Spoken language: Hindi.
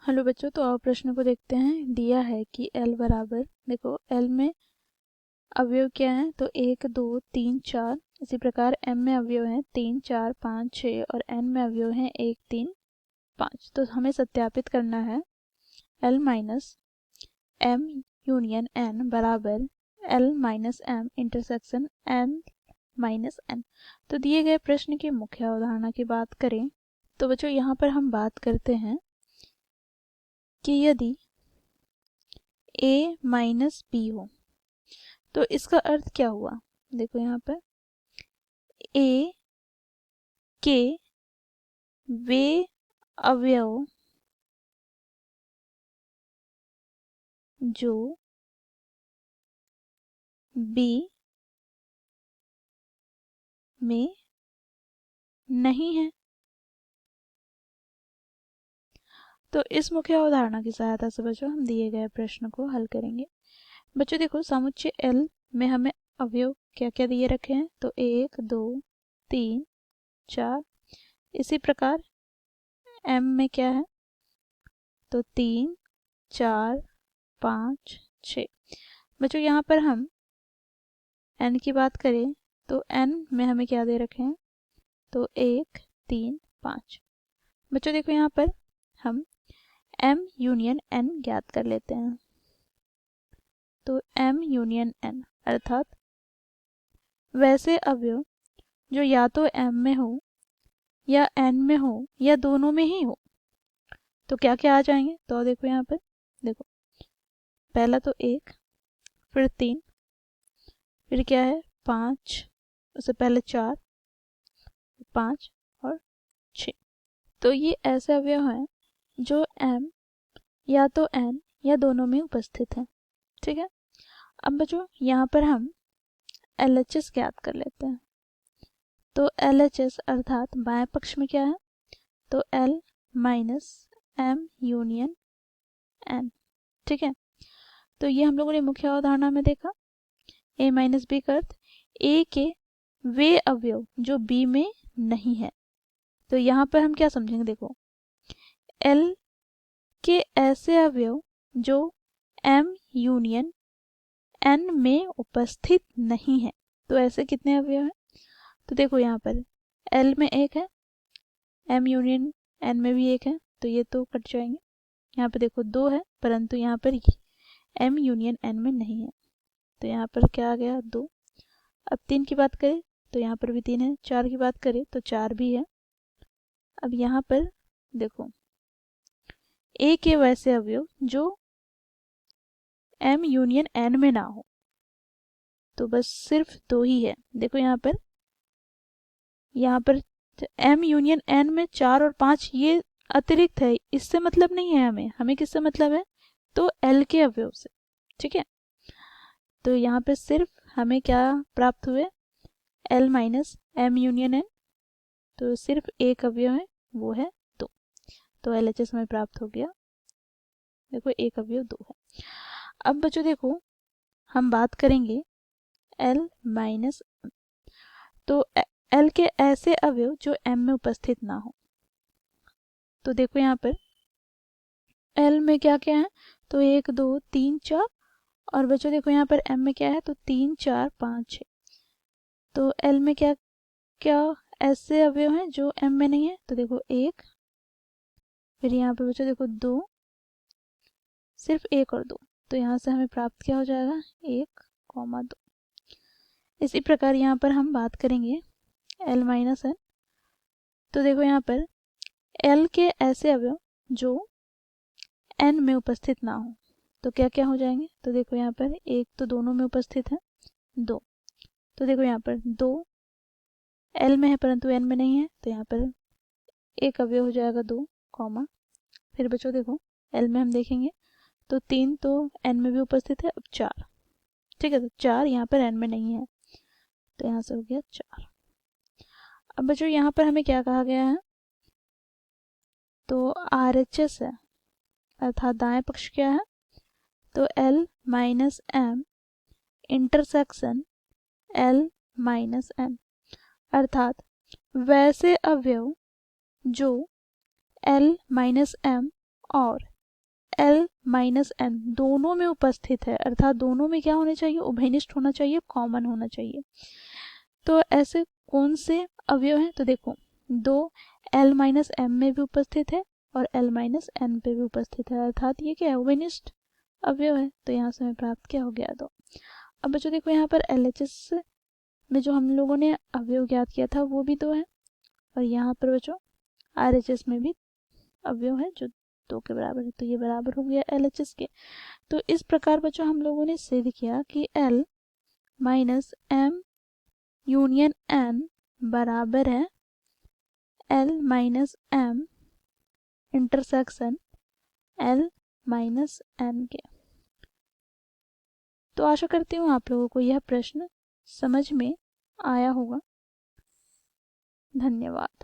हेलो बच्चों, तो आओ प्रश्न को देखते हैं। दिया है कि L बराबर, देखो L में अवयव क्या है, तो 1 2 3 4। इसी प्रकार M में अवयव हैं 3 4 5 6 और N में अवयव हैं 1 3 5। तो हमें सत्यापित करना है L minus M union N बराबर L minus M intersection N minus N। तो दिए गए प्रश्न की मुख्य अवधारणा की बात करें तो बच्चों यहाँ पर हम बात करते हैं कि यदि a माइनस b हो तो इसका अर्थ क्या हुआ। देखो यहाँ पर a के वे अवयव जो b में नहीं है। तो इस मुख्य अवधारणा की सहायता से बच्चों हम दिए गए प्रश्न को हल करेंगे। बच्चों देखो, समुच्चय L में हमें अवयव क्या क्या दिए रखे हैं, तो 1 2 3 4। इसी प्रकार M में क्या है, तो 3 4 5 6। बच्चों यहाँ पर हम n की बात करें तो n में हमें क्या दे रखे हैं, तो 1 3 5। बच्चों देखो यहाँ पर हम m यूनियन n ज्ञात कर लेते हैं। तो m यूनियन n अर्थात वैसे अवयव जो या तो m में हो या n में हो या दोनों में ही हो, तो क्या क्या आ जाएंगे। तो देखो यहाँ पर, देखो पहला तो 1, फिर 3, फिर क्या है 5, उससे पहले 4 5 और 6। तो ये ऐसे अवयव हैं जो m या तो n या दोनों में उपस्थित है। ठीक है, अब बच्चों यहाँ पर हम LHS ज्ञात कर लेते हैं। तो LHS अर्थात बाएं पक्ष में क्या है, तो L minus M union N। ठीक है, तो ये हम लोगों ने मुख्य अवधारणा में देखा। A माइनस B का अर्थ A के वे अवयव जो B में नहीं है। तो यहाँ पर हम क्या समझेंगे, देखो L के ऐसे अवयव जो M यूनियन N में उपस्थित नहीं है। तो ऐसे कितने अवयव हैं, तो देखो यहाँ पर L में 1 है, M यूनियन N में भी 1 है, तो ये तो कट जाएंगे। यहाँ पर देखो 2 है, परंतु यहाँ पर M यूनियन N में नहीं है, तो यहाँ पर क्या आ गया 2। अब 3 की बात करें तो यहाँ पर भी 3 है, 4 की बात करें तो 4 भी है। अब यहाँ पर देखो A के वैसे अवयव जो M यूनियन N में ना हो, तो बस सिर्फ 2 ही है। देखो यहाँ पर M यूनियन N में 4 और 5 ये अतिरिक्त है, इससे मतलब नहीं है हमें किससे मतलब है, तो L के अवयव से। ठीक है, तो यहाँ पे सिर्फ हमें क्या प्राप्त हुए, L minus M union N। तो सिर्फ एक अवयव है, वो है 2। तो LHS में प्राप्त हो गया, देखो एक अवयव 2 है। अब बच्चों देखो हम बात करेंगे L माइनस M। तो L के ऐसे अवयव जो M में उपस्थित ना हो। तो देखो यहाँ पर L में क्या क्या है, तो 1 2 3 4। और बच्चों देखो यहाँ पर M में क्या है, तो 3 4 5 6। तो L में क्या क्या ऐसे अवयव हैं जो M में नहीं है, तो देखो 1, फिर यहाँ पर बच्चों देखो 2, सिर्फ 1 और 2। तो यहाँ से हमें प्राप्त क्या हो जाएगा, 1 2। इसी प्रकार यहाँ पर हम बात करेंगे L माइनस N। तो देखो यहाँ पर L के ऐसे अवयव जो N में उपस्थित ना हो, तो क्या क्या हो जाएंगे। तो देखो यहाँ पर 1 तो दोनों में उपस्थित है, 2। तो देखो यहाँ पर 2 L में है परंतु N में नहीं है, तो यहाँ पर एक अवयव हो जाएगा 2 कॉमा। फिर बच्चों देखो L में हम देखेंगे तो 3 तो N में भी उपस्थित है, अब 4। ठीक है, तो 4 यहाँ पर N में नहीं है, तो यहाँ से हो गया 4। अब बच्चों यहाँ पर हमें क्या कहा गया है, तो RHS है, अर्थात दाएं पक्ष क्या है, तो L minus M intersection L minus N। अर्थात वैसे अवयव जो L माइनस M और L माइनस n दोनों में उपस्थित है, अर्थात दोनों में क्या होना चाहिए, उभयनिष्ठ होना चाहिए, कॉमन होना चाहिए। तो ऐसे कौन से अवयव हैं, तो देखो दो L माइनस m में भी उपस्थित है और L माइनस n पे भी उपस्थित है, अर्थात ये क्या है, उभयनिष्ठ अवयव है। तो यहाँ से हमें प्राप्त क्या हो गया, दो। अब बच्चों देखो यहाँ पर LHS में जो हम लोगों ने अवयव ज्ञात किया था वो भी दो है, और यहाँ पर बच्चों RHS में भी अवयव है जो दो के बराबर है, तो ये बराबर हो गया LHS के। तो इस प्रकार बच्चों हम लोगों ने सिद्ध किया कि L minus m union n बराबर है L minus m intersection L minus n के। तो आशा करती हूँ आप लोगों को यह प्रश्न समझ में आया होगा। धन्यवाद।